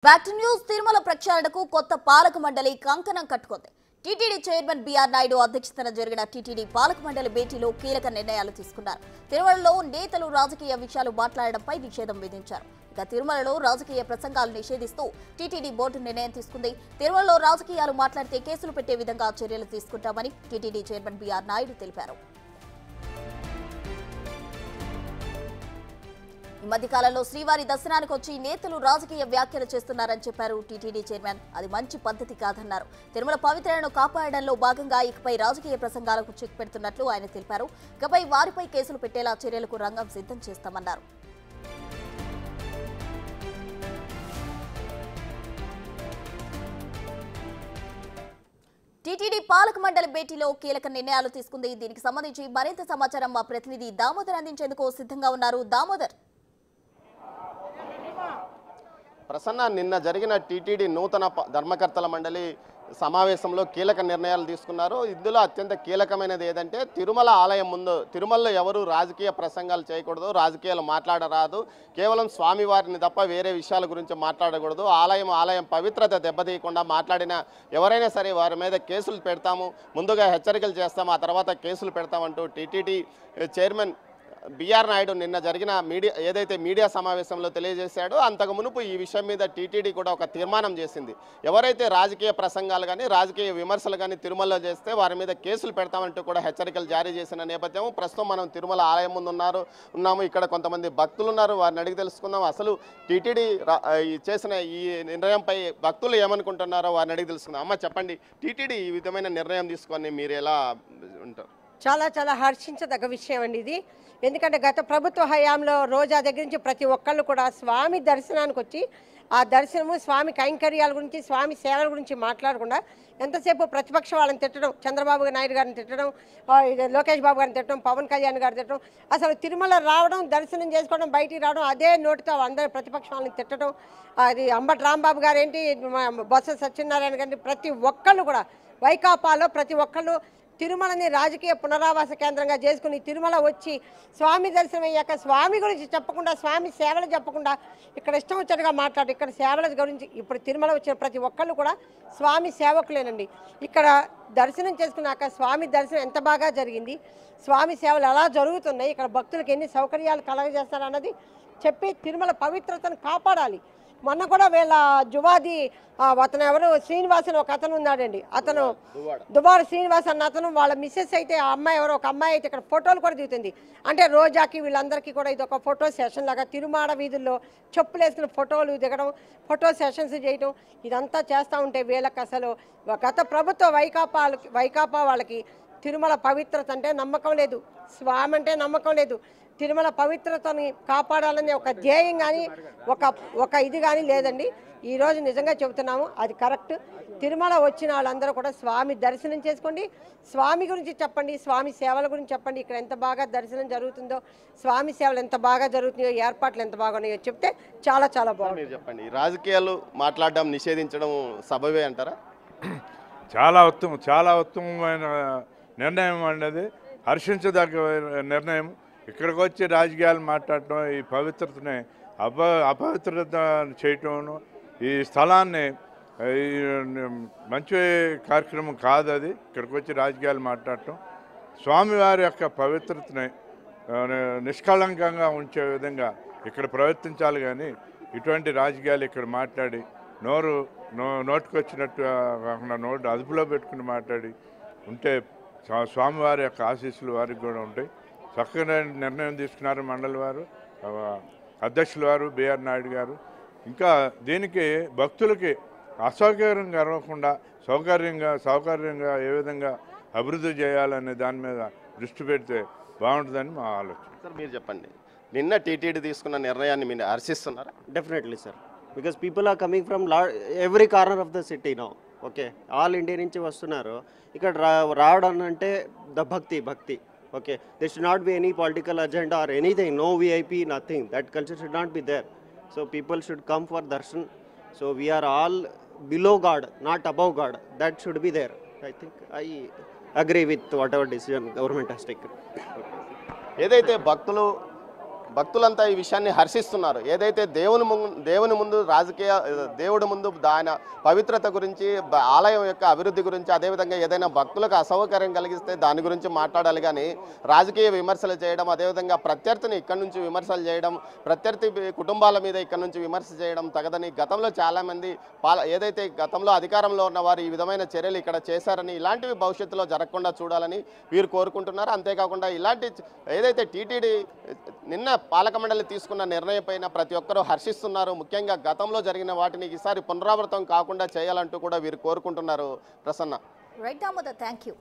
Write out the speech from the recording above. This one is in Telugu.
Back to news. తిరుమల ప్రక్షాళనకు కొత్త పాలక మండలి కంకణం కట్టుకుంది. టీటీడీ చైర్మన్ బీఆర్ నాయుడు అధ్యక్షతన జరిగిన టీటీడీ పాలక మండలి భేటీలో కీలక నిర్ణయాలు తీసుకున్నారు. తిరుమలలో నేతలు రాజకీయ విషయాలు మాట్లాడడంపై నిషేధం విధించారు. ఇక తిరుమలలో రాజకీయ ప్రసంగాలు నిషేధిస్తూ టీటీడీ బోర్డు నిర్ణయం తీసుకుంది. తిరుమలలో రాజకీయాలు మాట్లాడితే కేసులు పెట్టే విధంగా చర్యలు తీసుకుంటామని టీటీడీ చైర్మన్ బీఆర్ నాయుడు తెలిపారు. ఈ మధ్యకాలంలో శ్రీవారి దర్శనానికి వచ్చి నేతలు రాజకీయ వ్యాఖ్యలు చేస్తున్నారని చెప్పారు టీటీడీ చైర్మన్. అది మంచి పద్ధతి కాదన్నారు. తిరుమల పవిత్రతను కాపాడడంలో భాగంగా ఇకపై రాజకీయ ప్రసంగాలకు చెక్ పెడుతున్నట్లు ఆయన తెలిపారు. ఇకపై వారిపై కేసులు పెట్టేలా చర్యలకు రంగం సిద్ధం చేస్తామన్నారు. టీటీడీ పాలక మండలి భేటీలో కీలక నిర్ణయాలు తీసుకుంది. దీనికి సంబంధించి మరింత సమాచారం మా ప్రతినిధి దామోదర్ అందించేందుకు సిద్ధంగా ఉన్నారు. దామోదర్, ప్రసన్న, నిన్న జరిగిన టీటీడీ నూతన ధర్మకర్తల మండలి సమావేశంలో కీలక నిర్ణయాలు తీసుకున్నారు. ఇందులో అత్యంత కీలకమైనది ఏదంటే తిరుమల ఆలయం ముందు తిరుమలలో ఎవరు రాజకీయ ప్రసంగాలు చేయకూడదు, రాజకీయాలు మాట్లాడరాదు, కేవలం స్వామివారిని తప్ప వేరే విషయాల గురించి మాట్లాడకూడదు. ఆలయం పవిత్రత దెబ్బతీయకుండా మాట్లాడిన ఎవరైనా సరే వారి మీద కేసులు పెడతాము, ముందుగా హెచ్చరికలు చేస్తాము, ఆ తర్వాత కేసులు పెడతామంటూ టీటీడీ చైర్మన్ బీఆర్ నాయుడు నిన్న జరిగిన మీడియా సమావేశంలో తెలియజేశాడు. అంతకు మునుపు ఈ విషయం మీద టీటీడీ కూడా ఒక తీర్మానం చేసింది. ఎవరైతే రాజకీయ ప్రసంగాలు కానీ రాజకీయ విమర్శలు కానీ తిరుమలలో చేస్తే వారి మీద కేసులు పెడతామంటూ కూడా హెచ్చరికలు జారీ చేసిన నేపథ్యం. ప్రస్తుతం మనం తిరుమల ఆలయం ముందు ఉన్నాము. ఇక్కడ కొంతమంది భక్తులు ఉన్నారు, వారిని అడిగి తెలుసుకుందాం. అసలు టీటీడీ చేసిన ఈ నిర్ణయంపై భక్తులు ఏమనుకుంటున్నారో వారిని అడిగి తెలుసుకుందాం. అమ్మ, చెప్పండి, టీటీడీ ఈ విధమైన నిర్ణయం తీసుకొని మీరు ఎలా ఉంటారు? చాలా హర్షించదగ్గ విషయం అండి ఇది. ఎందుకంటే గత ప్రభుత్వ హయాంలో రోజా దగ్గర నుంచి ప్రతి ఒక్కళ్ళు కూడా స్వామి దర్శనానికి వచ్చి ఆ దర్శనము, స్వామి కైంకర్యాల గురించి, స్వామి సేవల గురించి మాట్లాడకుండా ఎంతసేపు ప్రతిపక్ష వాళ్ళని తిట్టడం, చంద్రబాబు నాయుడు గారిని తిట్టడం, లోకేష్ బాబు గారిని తిట్టడం, పవన్ కళ్యాణ్ గారిని తిట్టడం, అసలు తిరుమల రావడం, దర్శనం చేసుకోవడం, బయటికి రావడం, అదే నోటితో అందరి ప్రతిపక్ష వాళ్ళని తిట్టడం, అది అంబటి రాంబాబు గారు ఏంటి, బొత్స సత్యనారాయణ గారిని, ప్రతి ఒక్కళ్ళు కూడా వైకాపాలో ప్రతి ఒక్కళ్ళు తిరుమలని రాజకీయ పునరావాస కేంద్రంగా చేసుకుని తిరుమల వచ్చి స్వామి దర్శనం అయ్యాక స్వామి గురించి చెప్పకుండా, స్వామి సేవలు చెప్పకుండా ఇక్కడ ఇష్టం వచ్చేట్టుగా మాట్లాడు, ఇక్కడ సేవల గురించి. ఇప్పుడు తిరుమల వచ్చిన ప్రతి ఒక్కళ్ళు కూడా స్వామి సేవకులేనండి. ఇక్కడ దర్శనం చేసుకున్నాక స్వామి దర్శనం ఎంత బాగా జరిగింది, స్వామి సేవలు ఎలా జరుగుతున్నాయి, ఇక్కడ భక్తులకు ఎన్ని సౌకర్యాలు కలగజేస్తారన్నది చెప్పి తిరుమల పవిత్రతను కాపాడాలి. మొన్న కూడా వీళ్ళ జువాది అతను ఎవరు శ్రీనివాస్ అని ఒక అతను ఉన్నాడండి, అతను దుబార శ్రీనివాస్ అన్న అతను, వాళ్ళ మిస్సెస్ అయితే ఆ అమ్మాయి ఎవరో ఒక అమ్మాయి అయితే ఇక్కడ ఫోటోలు కూడా దిగుతుంది. అంటే రోజాకి వీళ్ళందరికీ కూడా ఇది ఒక ఫోటో సెషన్ లాగా తిరుమాడ వీధుల్లో చెప్పులు వేసుకుని ఫోటోలు దిగడం, ఫోటో సెషన్స్ చేయడం, ఇదంతా చేస్తూ ఉంటే వీళ్ళకి అసలు గత ప్రభుత్వ వైకాపా వాళ్ళకి తిరుమల పవిత్రత అంటే నమ్మకం లేదు, స్వామి అంటే నమ్మకం లేదు, తిరుమల పవిత్రతని కాపాడాలనే ఒక ధ్యేయం కానీ ఒక ఇది కానీ లేదండి. ఈరోజు నిజంగా చెబుతున్నాము, అది కరెక్ట్. తిరుమల వచ్చిన వాళ్ళందరూ కూడా స్వామి దర్శనం చేసుకోండి, స్వామి గురించి చెప్పండి, స్వామి సేవల గురించి చెప్పండి. ఇక్కడ ఎంత బాగా దర్శనం జరుగుతుందో, స్వామి సేవలు ఎంత బాగా జరుగుతున్నాయో, ఏర్పాట్లు ఎంత బాగున్నాయో చెప్తే చాలా బాగుంది. చెప్పండి, రాజకీయాలు మాట్లాడడం నిషేధించడం సబబే అంటారా? చాలా ఉత్తమమైన నిర్ణయం అనేది, హర్షించదగ్గ నిర్ణయం. ఇక్కడికి వచ్చి రాజకీయాలు మాట్లాడటం, ఈ పవిత్రతని అపవిత్రత చేయటం, ఈ స్థలాన్ని మంచి కార్యక్రమం కాదు అది. ఇక్కడికి వచ్చి రాజకీయాలు మాట్లాడటం స్వామివారి యొక్క పవిత్రతని నిష్కళంకంగా ఉంచే విధంగా ఇక్కడ ప్రవర్తించాలి. కానీ ఇటువంటి రాజకీయాలు ఇక్కడ మాట్లాడి నోటుకొచ్చినట్టు కాకుండా నోటు అదుపులో పెట్టుకుని మాట్లాడి ఉంటే స్వామివారి యొక్క ఆశీస్సులు వారికి కూడా ఉంటాయి. చక్కగా నిర్ణయం తీసుకున్నారు మండలి వారు, అధ్యక్షుల వారు బీఆర్ నాయుడు గారు. ఇంకా దీనికి భక్తులకి అసౌకర్యం కలగకుండా సౌకర్యంగా ఏ విధంగా అభివృద్ధి చేయాలనే దాని మీద దృష్టి పెడితే బాగుంటుందని మా ఆలోచన. సార్, మీరు చెప్పండి, నిన్న టీటీడీ తీసుకున్న నిర్ణయాన్ని మీరు హర్షిస్తున్నారా? Definitely sir, because people are coming from every corner of the city now. Okay, all India నుంచి వస్తున్నారు. ఇక్కడ రావడం అంటే ద భక్తి. Okay, there should not be any political agenda or anything, no VIP, nothing. That culture should not be there. So people should come for darshan. So we are all below God, not above God. That should be there. I think I agree with whatever decision government has taken. ఏదైతే భక్తులు భక్తులంతా ఈ విషయాన్ని హర్షిస్తున్నారు. ఏదైతే దేవుని ముందు రాజకీయ దేవుడి ముందు ఆయన పవిత్రత గురించి, ఆలయం యొక్క అభివృద్ధి గురించి, అదేవిధంగా ఏదైనా భక్తులకు అసౌకర్యం కలిగిస్తే దాని గురించి మాట్లాడాలి. కానీ రాజకీయ విమర్శలు చేయడం, అదేవిధంగా ప్రత్యర్థిని ఇక్కడి నుంచి విమర్శలు చేయడం, ప్రత్యర్థి కుటుంబాల మీద ఇక్కడ నుంచి విమర్శ చేయడం తగదని గతంలో చాలామంది ఏదైతే గతంలో అధికారంలో ఉన్న వారు ఈ విధమైన చర్యలు ఇక్కడ చేశారని, ఇలాంటివి భవిష్యత్తులో జరగకుండా చూడాలని వీరు కోరుకుంటున్నారు. అంతేకాకుండా ఇలాంటి ఏదైతే టీటీడీ నిన్న పాలక మండలి తీసుకున్న నిర్ణయం పైన ప్రతి ఒక్కరూ హర్షిస్తున్నారు. ముఖ్యంగా గతంలో జరిగిన వాటిని ఈసారి పునరావృతం కాకుండా చేయాలంటూ కూడా వీరు కోరుకుంటున్నారు. Prasanna. Right Damodar, thank you.